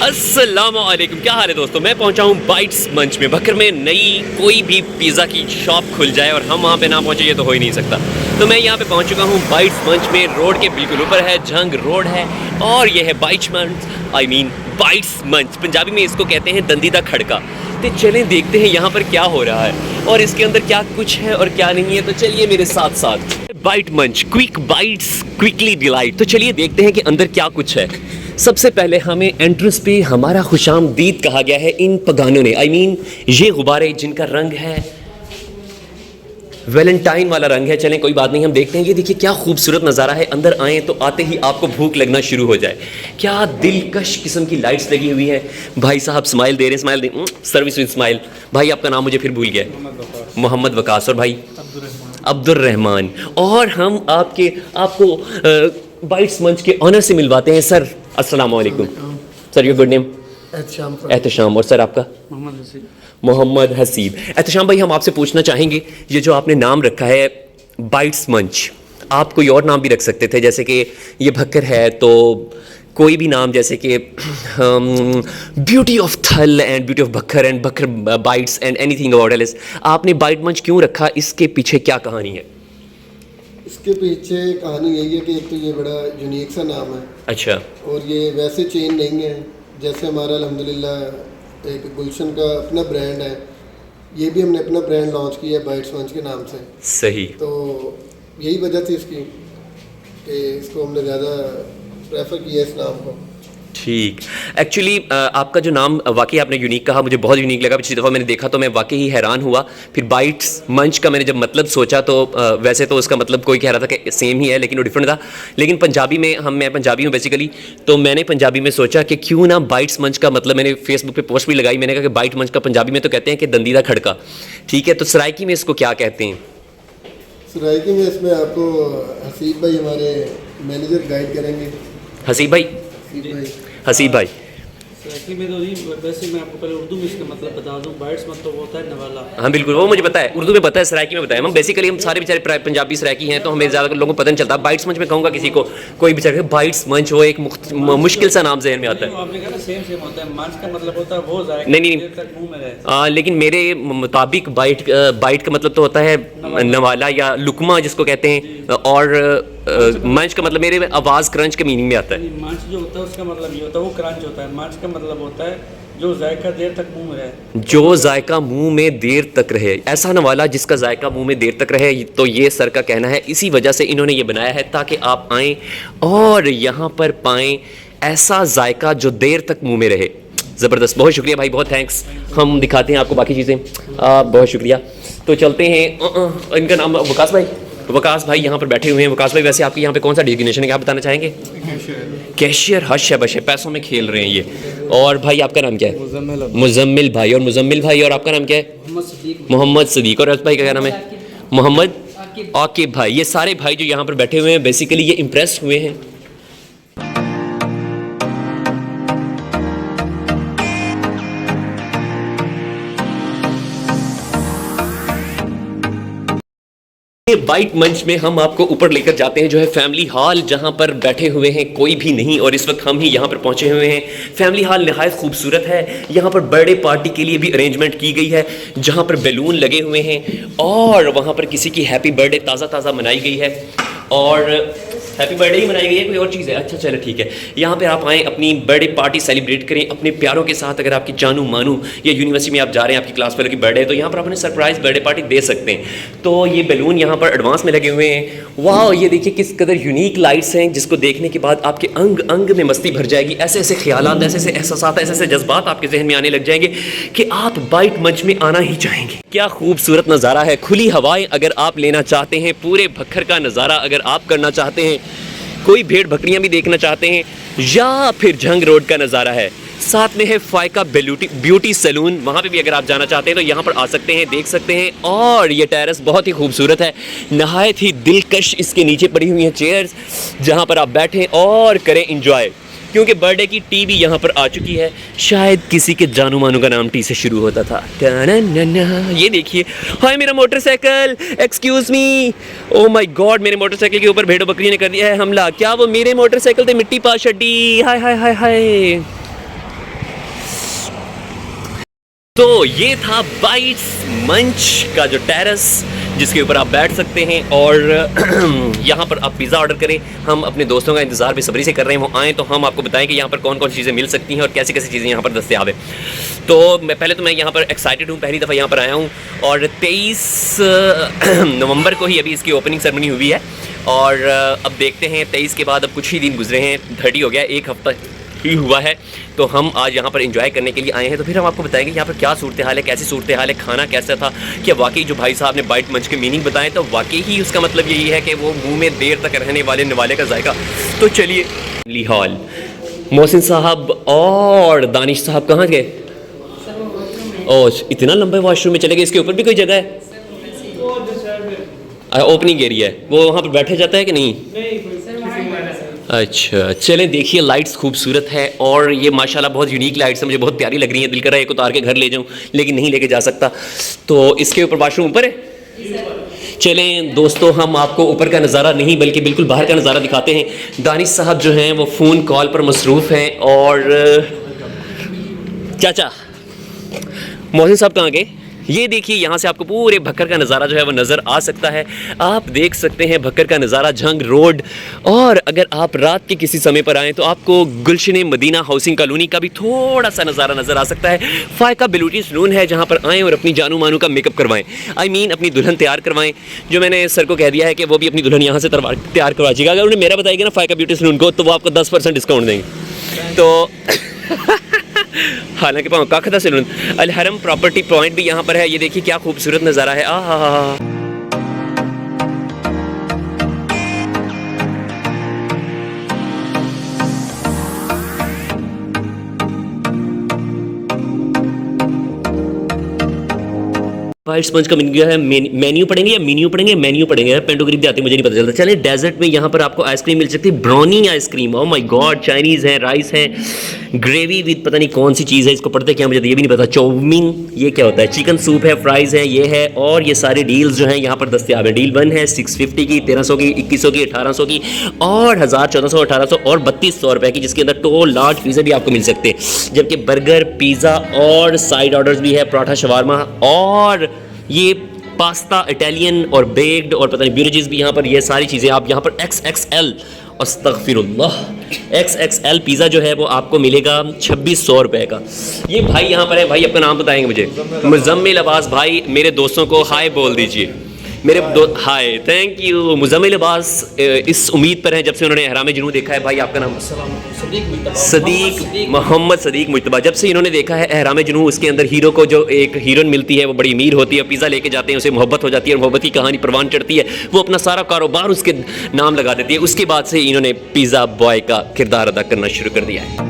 अस्सलामुअलैकुम, क्या हाल है दोस्तों। मैं पहुंचा हूं बाइट्स मंच में। बकर में नई कोई भी पिज़्ज़ा की शॉप खुल जाए और हम वहां पे ना पहुंचे, ये तो हो ही नहीं सकता। तो मैं यहां पे पहुंच चुका हूं बाइट्स मंच में। रोड के बिल्कुल ऊपर है, जंग रोड है और ये है बाइट्स मंच, बाइट्स मंच। पंजाबी में इसको कहते हैं दंदीदा खड़का। तो चलें देखते हैं यहाँ पर क्या हो रहा है और इसके अंदर क्या कुछ है और क्या नहीं है। तो चलिए मेरे साथ साथ। बाइट मंच, क्विक बाइट्स, क्विकली डिलाइट। तो चलिए देखते हैं कि अंदर क्या कुछ है। सबसे पहले हमें एंट्रेंस पे हमारा खुशामदीद कहा गया है इन पगानों ने। ये गुब्बारे जिनका रंग है वैलेंटाइन वाला रंग है। चलें कोई बात नहीं, हम देखते हैं। ये देखिए क्या खूबसूरत नज़ारा है। अंदर आएँ तो आते ही आपको भूख लगना शुरू हो जाए। क्या दिलकश किस्म की लाइट्स लगी हुई है। भाई साहब स्माइल दे रहे हैं, smile they, service with smile. भाई आपका नाम मुझे फिर भूल गया। मोहम्मद वकास। और भाई अब्दुल रहमान। और हम आपको बाइट्स मंच के ऑनर से मिलवाते हैं। सर अस्सलाम वालेकुम। Sir your good name? Ehtesham. और सर आपका? मोहम्मद हसीब। एहतशाम भाई, हम आपसे पूछना चाहेंगे, ये जो आपने नाम रखा है बाइट्स मंच, आप कोई और नाम भी रख सकते थे, जैसे कि ये भक्कर है तो कोई भी नाम, जैसे कि ब्यूटी ऑफ थल and beauty of Bhakkar and Bhakkar bytes and anything about else. आपने बाइट मंच क्यों रखा? इसके पीछे क्या कहानी है? इसके पीछे कहानी यही है कि एक तो ये बड़ा यूनिक सा नाम है। अच्छा। और ये वैसे चेन नहीं है जैसे हमारा अल्हम्दुलिल्लाह एक गुलशन का अपना ब्रांड है। ये भी हमने अपना ब्रांड लॉन्च किया है बाइट्स मंच के नाम से। सही। तो यही वजह थी इसकी कि इसको हमने ज़्यादा प्रेफर किया इस नाम को। ठीक। एक्चुअली आपका जो नाम वाकई आपने यूनिक कहा, मुझे बहुत यूनिक लगा। पिछली दफ़ा मैंने देखा तो मैं वाकई ही हैरान हुआ। फिर बाइट्स मंच का मैंने जब मतलब सोचा तो वैसे तो उसका मतलब कोई कह रहा था कि सेम ही है, लेकिन वो डिफरेंट था। लेकिन पंजाबी में मैं पंजाबी हूँ बेसिकली, तो मैंने पंजाबी में सोचा कि क्यों ना बाइट्स मंच का मतलब, मैंने फेसबुक पे पोस्ट भी लगाई। मैंने कहा कि बाइट मंच का पंजाबी में तो कहते हैं कि दंदीदा खड़का। ठीक है, तो सराइकी में इसको क्या कहते हैं? सराइकी में इसमें आपको हसीब भाई हमारे मैनेजर गाइड करेंगे। हसीब भाई। हसीब भाई सराइकी में तो नहीं, वैसे मैं आपको पहले उर्दू में इसका मतलब बता दूं। बाइट्स मतलब होता है नवाला। हाँ बिल्कुल, वो मुझे पता है, उर्दू में पता है, सराइकी में बताया। हम बेसिकली हम सारे बेचारे पंजाबी सराइकी हैं, तो हमें ज़्यादा लोगों को पता नहीं चलता। बाइट्स मंच में कहूँगा किसी को, कोई बेचारे बाइट्स मंच, वो एक मुश्किल सा नाम जहन में आता है। आपने कहा ना सेम होता है। मंच का मतलब होता है वो जाएगा नहीं देर तक मुंह में रहे। लेकिन मेरे मुताबिक बाइट का मतलब तो होता है नवाला या लुकमा जिसको कहते हैं, और मंच का मतलब मेरे आवाज़ क्रंच के मीनिंग में आता है। मंच जो होता है उसका मतलब ये होता है, वो क्रंच होता है। मंच का मतलब होता है जो जायका देर तक मुंह में रहे। जो जायका मुंह में देर तक रहे, ऐसा नवाला जिसका जायका मुंह में देर तक रहे। तो ये सर का कहना है, इसी वजह से इन्होंने ये बनाया है ताकि आप आएँ और यहाँ पर पाएँ ऐसा जायका जो देर तक मुंह में रहे। ज़बरदस्त, बहुत शुक्रिया भाई, बहुत थैंक्स। हम दिखाते हैं आपको बाकी चीज़ें। बहुत शुक्रिया। तो चलते हैं। इनका नाम वकास भाई। वकास भाई यहाँ पर बैठे हुए हैं। वकास भाई, वैसे आपके यहाँ पे कौन सा डिजिग्नेशन है, क्या बताना चाहेंगे? कैशियर। हश है बश है, पैसों में खेल रहे हैं ये। और भाई आपका नाम क्या है? मुजम्मिल भाई। और मुजम्मिल भाई, और आपका नाम क्या है? मोहम्मद सदीक। और अर्श भाई का क्या नाम है? मोहम्मद आकिब भाई। ये सारे भाई जो यहाँ पर बैठे हुए हैं, बेसिकली ये इम्प्रेस हुए हैं। बाइट मंच में हम आपको ऊपर लेकर जाते हैं, जो है फैमिली हॉल, जहां पर बैठे हुए हैं कोई भी नहीं, और इस वक्त हम ही यहां पर पहुंचे हुए हैं। फैमिली हॉल निहायत खूबसूरत है। यहां पर बर्थडे पार्टी के लिए भी अरेंजमेंट की गई है, जहां पर बैलून लगे हुए हैं और वहां पर किसी की हैप्पी बर्थडे ताज़ा ताज़ा मनाई गई है। और हैप्पी बर्थडे ही मनाई गई है, कोई और चीज़ है? अच्छा चलो ठीक है। यहाँ पे आप आएँ, अपनी बर्थडे पार्टी सेलिब्रेट करें अपने प्यारों के साथ। अगर आपकी जानू मानू या यूनिवर्सिटी में आप जा रहे हैं, आपकी क्लास फेलो की बर्थडे है, तो यहाँ पर आप अपने सरप्राइज बर्थडे पार्टी दे सकते हैं। तो ये बैलून यहाँ पर एडवांस में लगे हुए हैं। वाह, ये देखिए किस कदर यूनिक लाइट्स हैं, जिसको देखने के बाद आपके अंग अंग में मस्ती भर जाएगी। ऐसे ऐसे ख्यालात, ऐसे ऐसे एहसासात, ऐसे ऐसे जज्बात आपके जहन में आने लग जाएंगे कि आप बाइट मंच में आना ही चाहेंगे। क्या खूबसूरत नज़ारा है। खुली हवाएं अगर आप लेना चाहते हैं, पूरे भक्खर का नज़ारा अगर आप करना चाहते हैं, कोई भेड़ बकरियां भी देखना चाहते हैं, या फिर जंग रोड का नज़ारा है, साथ में है फायका ब्यूटी सैलून, वहाँ पे भी अगर आप जाना चाहते हैं तो यहाँ पर आ सकते हैं, देख सकते हैं। और ये टेरेस बहुत ही खूबसूरत है, नहायत ही दिलकश इसके नीचे पड़ी हुई हैं चेयर्स, जहाँ पर आप बैठें और करें इंजॉय। क्योंकि बर्थडे की टी भी यहाँ पर आ चुकी है। शायद किसी के जानू मानू का नाम टी से शुरू होता था। ये देखिए, हाय मेरा motorcycle, excuse me, oh my God, मेरे मोटरसाइकिल के ऊपर भेड़ों बकरी ने कर दिया है हमला। क्या वो मेरे मोटरसाइकिल से मिट्टी पा छड़ी? हाय हाय हाय हाय। तो ये था बाइट्स मंच का जो टेरेस, जिसके ऊपर आप बैठ सकते हैं और यहाँ पर आप पिज़्ज़ा ऑर्डर करें। हम अपने दोस्तों का इंतज़ार बेसब्री से कर रहे हैं, वो आएँ तो हम आपको बताएं कि यहाँ पर कौन कौन सी चीज़ें मिल सकती हैं और कैसी कैसी चीज़ें यहाँ पर दस्तयाब है। तो मैं यहाँ पर एक्साइटेड हूँ, पहली दफ़ा यहाँ पर आया हूँ और 23 नवंबर को ही अभी इसकी ओपनिंग सेरेमनी हुई है और अब देखते हैं 23 के बाद अब कुछ ही दिन गुजरे हैं, 30 हो गया, एक हफ्ता ही हुआ है। तो हम आज यहाँ पर एंजॉय करने के लिए आए हैं, तो फिर हम आपको बताएंगे यहाँ पर क्या सूरत हाल है, कैसी सूरत हाल है, खाना कैसा था, क्या वाकई जो भाई साहब ने बाइट मंच के मीनिंग बताएं तो वाकई ही उसका मतलब यही है कि वो मुंह में देर तक रहने वाले निवाले का जायका। तो चलिए, फैमिली हॉल, मोहसिन साहब और दानिश साहब कहाँ गए? ओह, इतना लंबे वॉशरूम में चले गए। इसके ऊपर भी कोई जगह है? ओपनिंग एरिया है, वो वहाँ पर बैठा जाता है कि नहीं? अच्छा, चलें देखिए, लाइट्स खूबसूरत है और ये माशाल्लाह बहुत यूनिक लाइट्स है, मुझे बहुत प्यारी लग रही है। दिल कर रहा है एक उतार के घर ले जाऊं, लेकिन नहीं लेके जा सकता। तो इसके ऊपर वॉशरूम ऊपर है। चलें दोस्तों, हम आपको ऊपर का नज़ारा नहीं बल्कि बिल्कुल बाहर का नज़ारा दिखाते हैं। दानिश साहब जो हैं वो फ़ोन कॉल पर मसरूफ़ हैं और चाचा मोहसिन साहब कहाँ गए? ये देखिए, यहाँ से आपको पूरे भक्कर का नज़ारा जो है वो नज़र आ सकता है। आप देख सकते हैं भक्कर का नज़ारा, झंग रोड। और अगर आप रात के किसी समय पर आएँ तो आपको गुलशन मदीना हाउसिंग कॉलोनी का भी थोड़ा सा नज़ारा नज़र आ सकता है। फ़ायका ब्यूटी सलून है जहाँ पर आएँ और अपनी जानू मानू का मेकअप करवाएं, अपनी दुल्हन तैयार करवाएं। जो मैंने सर को कह दिया है कि वो भी अपनी दुल्हन यहाँ से तैयार करवा दीजिएगा। अगर उन्हें मेरा बताएगा ना फ़ायका ब्यूटी सलून को, तो वो आपको 10% डिस्काउंट देंगे। तो हालांकि काखदा सैलून, अल हरम प्रॉपर्टी पॉइंट भी यहाँ पर है। ये देखिए क्या खूबसूरत नज़ारा है। आहा, बाइट्स मंच का मेन्यू है। मेन्यू पढ़ेंगे या मीन्यू पढ़ेंगे? मेन्यू पढ़ेंगे। पेंटो गरीब आते मुझे नहीं पता चलता। चलिए, डेजर्ट में यहाँ पर आपको आइसक्रीम मिल सकती है, brownie ice cream. Oh my God, Chinese है, राइस है, ग्रेवी विद पता नहीं कौन सी चीज़ है, इसको पढ़ते क्या मुझे ये भी नहीं पता। चाउमीन, ये क्या होता है? चिकन सूप है, फ्राइज़ है, ये है। और ये सारे डील्स जो हैं यहाँ पर दस्तयाब है। डील 1 है 650 की, 1300 की, 2100 की, 1800 की और 1000, 1400, 1800 और 3200 रुपये की, जिसके अंदर टोल लार्ज पिज़्ज़ा भी आपको मिल सकते हैं। जबकि बर्गर, पिज़्ज़ा और साइड ऑर्डर्स भी है, पराठा, शवारमा और ये पास्ता, इटालियन और बेक्ड और पता नहीं ब्यूरेजेस भी यहाँ पर। ये सारी चीज़ें आप यहाँ पर XXL, अस्तगफिरुल्लाह, XXL पिज़्ज़ा जो है वो आपको मिलेगा 2600 रुपये का। ये भाई यहाँ पर है। भाई अपना नाम बताएंगे मुझे? मुज़म्मिल अब्बास। भाई मेरे दोस्तों को हाय बोल दीजिए। मेरे हाय, थैंक यू। मुज़म्मिल अब्बास इस उम्मीद पर हैं जब से उन्होंने एहराम जुनून देखा है। भाई आपका नाम? सदीक, मोहम्मद सदीक मुज्तबा। जब से इन्होंने देखा है एहराम जुनून, उसके अंदर हीरो को जो एक हीरोइन मिलती है वो बड़ी अमीर होती है, पिज़्ज़ा लेके जाते हैं, उसे मोहब्बत हो जाती है और मोहब्बत की कहानी परवान चढ़ती है, वो अपना सारा कारोबार उसके नाम लगा देती है। उसके बाद से इन्होंने पिज़्ज़ा बॉय का किरदार अदा करना शुरू कर दिया है।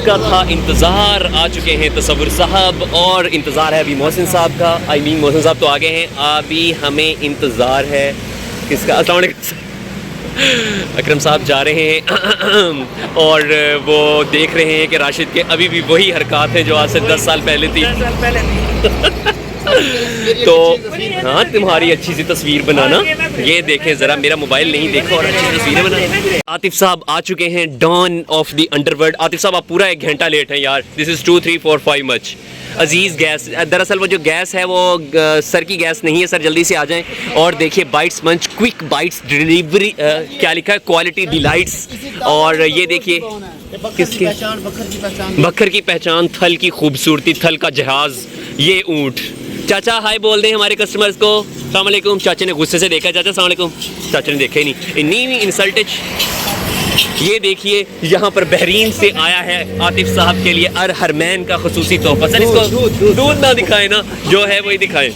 का था इंतज़ार, आ चुके हैं तसव्वुर साहब और इंतज़ार है अभी मोहसिन साहब का। मोहसिन साहब तो आ गए हैं, अभी हमें इंतज़ार है किसका? अस्सलाम वालेकुम। अकरम साहब जा रहे हैं और वो देख रहे हैं कि राशिद के अभी भी वही हरकत है जो आज से 10 साल पहले थी। 10 साल पहले तो हाँ, तुम्हारी अच्छी सी तस्वीर बनाना। ये देखें ज़रा, मेरा मोबाइल नहीं देखो और अच्छी तस्वीरें बनाना। आतिफ साहब आ चुके हैं, don of the underworld. Atif साहब आप पूरा 1 घंटा लेट हैं यार। This is 2 3 4 5 much. अजीज़ गैस, दरअसल वो जो गैस है वो सर की गैस नहीं है सर, जल्दी से आ जाएं। और देखिए बाइट्स मंच, क्विक बाइट्स डिलीवरी, क्या लिखा है, क्वालिटी डिलाइट्स। और ये देखिए किसकी बकर की पहचान, थल की खूबसूरती, थल का जहाज, ये ऊँट। चाचा हाय बोल दें हमारे कस्टमर्स को। अस्सलाम वालेकुम। चाचा ने गुस्से से देखा, चाचा अस्सलाम वालेकुम। चाचा ने देखा ही नहीं, इन्नी इंसल्टेड। ये देखिए यहाँ पर बहरीन से आया है आतिफ साहब के लिए अरहरमैन का खुसूसी तोहफा। सर इसको दूध ना दिखाए ना, जो है वही दिखाएं।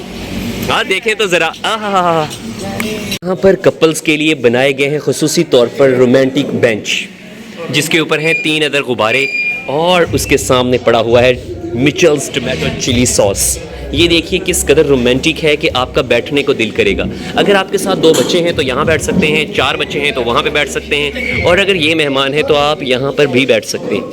हाँ देखें तो ज़रा। यहाँ पर कपल्स के लिए बनाए गए हैं खुसूसी तौर पर रोमांटिक बेंच, जिसके ऊपर हैं 3 अदर गुब्बारे और उसके सामने पड़ा हुआ है मिचेल्स टोमेटो चिली सॉस। ये देखिए किस कदर रोमांटिक है कि आपका बैठने को दिल करेगा। अगर आपके साथ 2 बच्चे हैं तो यहाँ बैठ सकते हैं, 4 बच्चे हैं तो वहाँ पे बैठ सकते हैं, और अगर ये मेहमान है तो आप यहाँ पर भी बैठ सकते हैं।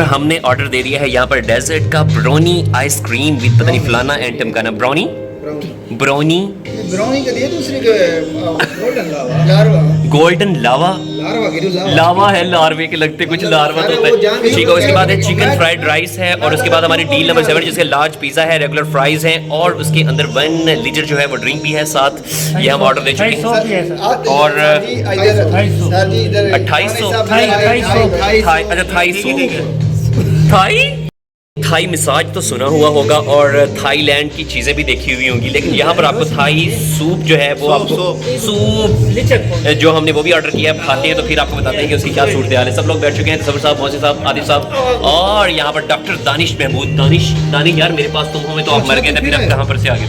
हमने ऑर्डर दे दिया है यहाँ पर डेजर्ट का ब्राउनी आइसक्रीम विद पता नहीं फलाना एंड टमकाना। ब्राउनी ब्राउनी का दिया दूसरे के गोल्डन लावा गोल्डन लावा लावा है, लार्वे के लगते कुछ लार्वा तो होता है। ठीक है, उसके बाद है चिकन फ्राइड राइस है, और उसके बाद हमारी डील नंबर 7 जिसके लार्ज पिज़्ज़ा है, रेगुलर फ्राइज हैं, और उसके अंदर 1 लीटर जो है वो ड्रिंक भी है साथ। ये हम ऑर्डर दे चुके हैं। और 2800 थाई मसाज तो सुना हुआ होगा और थाईलैंड की चीज़ें भी देखी हुई होंगी, लेकिन यहाँ पर आपको थाई सूप जो है वो आपको सूप जो हमने वो भी ऑर्डर किया है। खाते हैं तो फिर आपको बताते हैं कि उसकी क्या सूरत हाल है। सब लोग बैठ चुके हैं, तसव्वुर साहब, मोहसिन साहब, आदिफ साहब, और यहाँ पर डॉक्टर दानिश महमूद। दानिश यार मेरे पास तुम हो तो आप मर गए थे, फिर आप कहाँ पर से आ गए।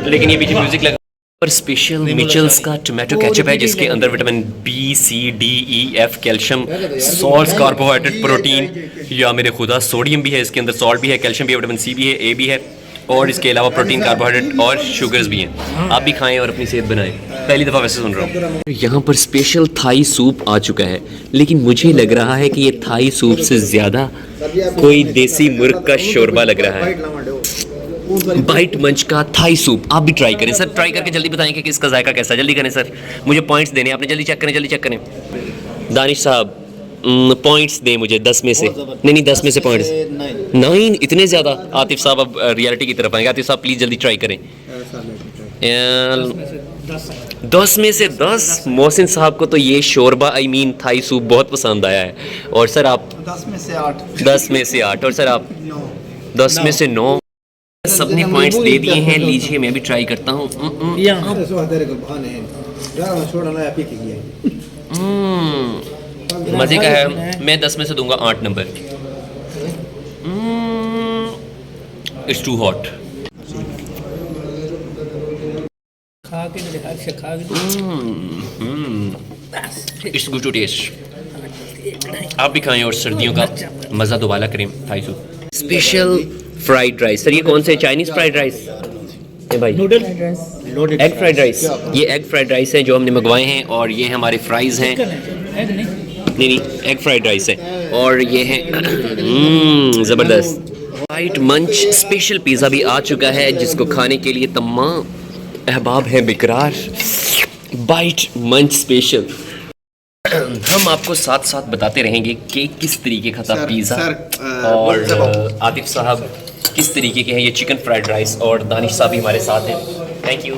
लेकिन ये पीछे म्यूजिक लगा। पर स्पेशल मिचेल्स का टोमेटो केचप है, जिसके अंदर vitamin B, C, D, E, F, calcium, salt, carbohydrate, protein, या मेरे खुदा सोडियम भी है इसके अंदर, सॉल्ट भी है, कैल्शियम भी है, विटामिन सी भी है, ए भी है, और इसके अलावा प्रोटीन, कार्बोहाइड्रेट और शुगर्स भी हैं। आप भी खाएं और अपनी सेहत बनाएं। पहली दफ़ा वैसे सुन रहा हूँ। यहाँ पर स्पेशल थाई सूप आ चुका है, लेकिन मुझे लग रहा है कि ये थाई सूप से ज़्यादा कोई देसी मुर्ग का शोरबा लग रहा है। बाइट मंच का थाई सूप आप भी ट्राई करें सर, ट्राई करके जल्दी बताएं कि इसका जायका कैसा है। जल्दी करें सर, मुझे पॉइंट्स देने आपने, जल्दी चेक करें, जल्दी चेक करें। दानिश साहब पॉइंट्स दें मुझे 10 में से। नहीं 10 में से पॉइंट्स 9, इतने ज़्यादा। आतिफ साहब अब रियलिटी की तरफ आएंगे। आतिफ साहब प्लीज़ जल्दी ट्राई करें। 10 में से 10। मोहसिन साहब को तो ये शोरबा थाई सूप बहुत पसंद आया है। और सर आप 10 में से 8। 10 में से 8। और सर आप 10 में से 9। सबने पॉइंट्स दे दिए हैं। लीजिए मैं भी ट्राई करता हूँ। मज़े का है। मैं 10 में से दूंगा 8 number. It's too hot. It's good to taste. आप भी खाएं और सर्दियों का मज़ा दोबारा करें। Thai soup special fried rice. Sir ये कौन से चाइनीज़ फ्राइड राइस है भाई? Egg fried rice. ये एग फ्राइड राइस है जो हमने मंगवाए हैं, और ये हमारे फ्राइज़ हैं। नहीं एग फ्राइड राइस है, और ये है ज़बरदस्त। बाइट मंच स्पेशल पिज़्ज़ा भी आ चुका है, जिसको खाने के लिए तमाम अहबाब हैं बेकरार। बाइट मंच स्पेशल। हम आपको साथ साथ बताते रहेंगे कि किस तरीके का था पिज़्ज़ा, और आतिफ साहब किस तरीके के हैं ये चिकन फ्राइड राइस, और दानिश साहब भी हमारे साथ हैं। Thank you.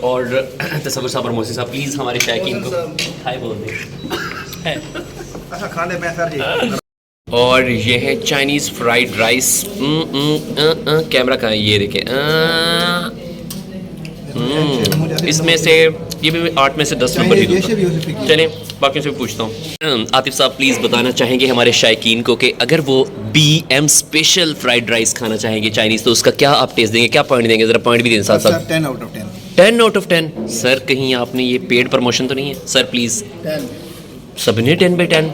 और तसव्वुर साहब और मोहसिन साहब प्लीज़ हमारे शायकीन को हाय बोल दें। खाने में सर जी। और ये है चाइनीज़ फ्राइड राइस। कैमरा कहाँ है? ये देखें। इसमें से ये भी 8 में से 10 नंबर ही दूंगा। चलें बाकी से भी पूछता हूँ। आतिफ साहब प्लीज़ बताना चाहेंगे हमारे शायकीन को कि अगर वो BM स्पेशल फ्राइड राइस खाना चाहेंगे चाइनीज़, तो उसका क्या आप टेस्ट देंगे, क्या पॉइंट देंगे? ज़रा पॉइंट भी दें साथ साथ। 10 out of 10। 10 out of 10। Sir कहीं आपने ये पेड प्रमोशन तो नहीं है सर? प्लीज़ 10। सबने 10/10।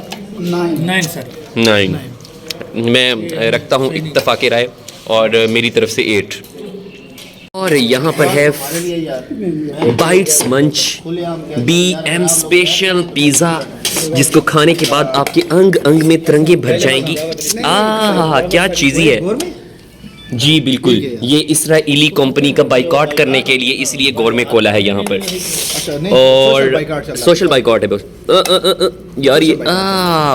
9 सर। 9 मैं रखता हूँ इत्तफाक़ राय और मेरी तरफ से 8। और यहाँ पर है बाइट्स मंच BM स्पेशल पिज़्ज़ा, जिसको खाने के बाद आपके अंग अंग में तिरंगे भर जाएंगी। क्या चीज़ी है जी, बिल्कुल। ये इसराइली कंपनी का बाइकआउट करने के लिए इसलिए गोरमे खोला है यहाँ पर। और सोशल बाइकआउट है बस। यार ये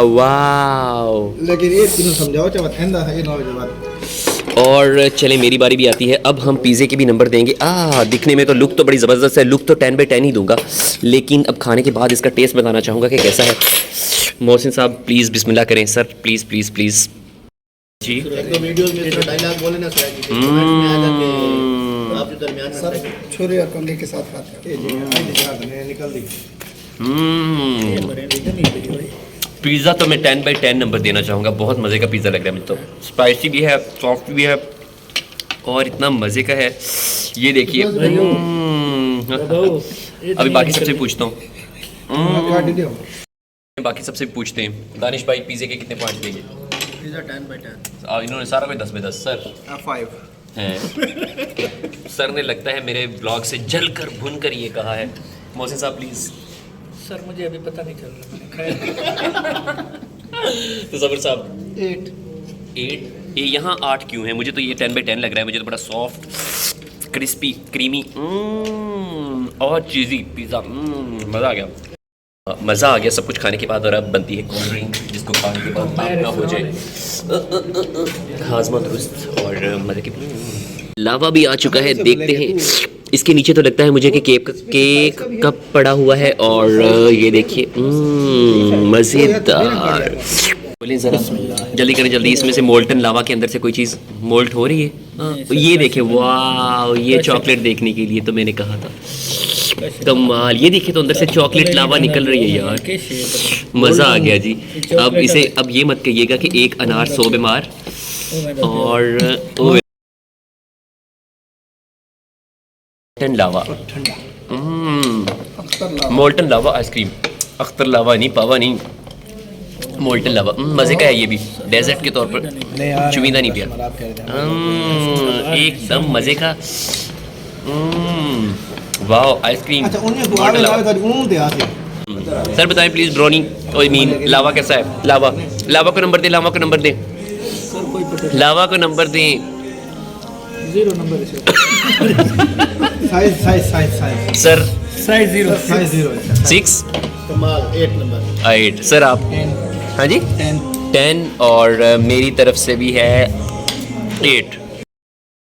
वाह, लेकिन ये तीनों समझाओ चाहे ठंडा है ये 9 बजे बाद। और चले मेरी बारी भी आती है। अब हम पिज़्ज़े के भी नंबर देंगे। दिखने में तो लुक तो बड़ी ज़बरदस्त है, लुक तो 10/10 ही दूंगा, लेकिन अब खाने के बाद इसका टेस्ट बताना चाहूँगा कि कैसा है। मोहसिन साहब प्लीज़ बिस्मिल्लाह करें सर, प्लीज़ प्लीज़ प्लीज़ जी। एक दो वीडियोस में इसका डायलॉग बोले ना सर कि कमेंट्स में आ जाके आप जो दरमियान में सर छुरी और कंघी के साथ खाते हैं। ये आई दिखा निकल दी। पिज़्ज़ा तो मैं 10/10 नंबर देना चाहूँगा। बहुत मज़े का पिज़्ज़ा लग रहा है मुझे तो। स्पाइसी भी है, सॉफ्ट भी है और इतना मज़े का है। ये देखिए। अभी बाकी सबसे पूछता हूँ। बाकी सबसे पूछते हैं। दानिश भाई पिज़्ज़े के कितने पॉइंट्स देंगे? पिज़्ज़ा 10/10। इन्होंने सारा कोई 10/10 सर 5 हैं। सर ने लगता है मेरे ब्लॉग से जलकर भुनकर ये कहा है। मोहसिन साहब प्लीज़। सर मुझे अभी पता नहीं चल रहा, मैंने खाया। तो ज़बर साहब 8। ये यहाँ 8 क्यों है? मुझे तो ये 10/10 लग रहा है। मुझे तो बड़ा सॉफ्ट क्रिस्पी क्रीमी और चीज़ी पिज़्ज़ा। मज़ा आ गया, मज़ा आ गया सब कुछ खाने के बाद। और अब बनती है कोल्ड ड्रिंक, जिसको खाने के बाद ना हो जाए हाजमा दुरुस्त और मज़े की। लावा भी आ चुका है, देखते हैं। इसके नीचे तो लगता है मुझे कि केक कप पड़ा हुआ है। और ये देखिए मज़ेदार। बोलिए ज़रा जल्दी करें, जल्दी। इसमें से मोल्टन लावा के अंदर से कोई चीज़ मोल्ट हो रही है। ये देखिए, वाह, ये चॉकलेट देखने के लिए तो मैंने कहा था कमाल। ये देखिए तो अंदर से चॉकलेट लावा निकल रही है यार, मज़ा आ गया जी। अब इसे अब ये मत कहिएगा कि एक अनार 100 बीमार। और लावा मोल्टन लावा आइसक्रीम। अख्तर लावा नहीं, पावा नहीं, मोल्टन लावा। मज़े का है ये भी, डेजर्ट के तौर पर। चुविंदा नहीं पिया, एकदम मज़े का। वाह आइसक्रीम। सर बताएं प्लीज़, ब्राउनी और मीन लावा कैसा है? लावा लावा को नंबर दें, लावा को नंबर दें, लावा को नंबर दें। 0 नंबर साइज सर साइज 0 6 कमाल 8 नंबर 8। सर आप? हाँ जी 10 और मेरी तरफ से भी है 8।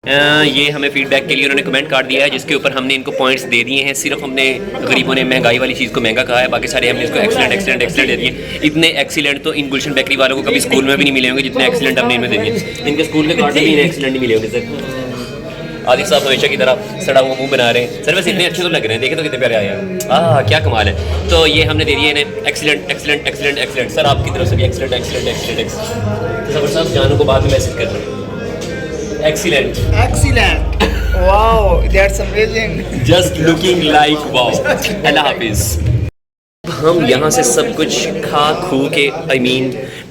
ये हमें फीडबैक के लिए उन्होंने कमेंट कार्ड दिया है, जिसके ऊपर हमने इनको पॉइंट्स दे दिए हैं। सिर्फ हमने गरीबों ने महंगाई वाली चीज़ को महंगा कहा है, बाकी सारे हमने इसको एक्सीलेंट एक्सीलेंट एक्सीलेंट दे दिए। इतने एक्सीलेंट तो इन गुलशन बेकरी वालों को कभी स्कूल में भी नहीं मिले होंगे जितने एक्सीलेंट हमने इनमें दे दिए। इनके स्कूल के कार्ड में भी इन्हें एक्सीलेंट नहीं मिले होंगे। सर आदिफ साहब हमेशा की तरह सड़ा हुआ मुंह बना रहे हैं। सर वैसे इतने अच्छे तो लग रहे हैं, देखे तो कितने प्यारे आए हैं। क्या कमाल है। तो ये हमने दे दिए इन्हें excellent excellent excellent excellent. Sir आपकी तरफ से भी excellent excellent excellent excellent. Sir साहब जानू को बाद में मैसेज कर रहे हैं। Excellent wow, that's amazing. Just looking like wow. अल्लाह हाफिज। हम यहाँ से सब कुछ खा खू के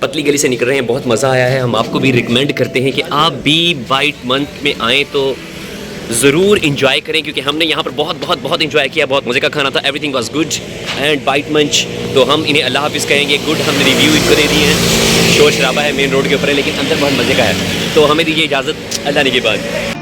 पतली गली से निकल रहे हैं। बहुत मज़ा आया है। हम आपको भी रिकमेंड करते हैं कि आप भी बाइट मंथ में आएँ तो ज़रूर इंजॉय करें, क्योंकि हमने यहाँ पर बहुत बहुत बहुत इंजॉय किया। बहुत मज़े का खाना था, everything was good and bite munch. तो हम इन्हें अल्लाह हाफिज़ कहेंगे। गुड, हमने रिव्यू इनको दे दिए हैं। शोर शराबा है, मेन रोड के ऊपर है, लेकिन अंदर बहुत मज़े का है। तो हमें दीजिए इजाज़त, अल्लाह ने के बाद।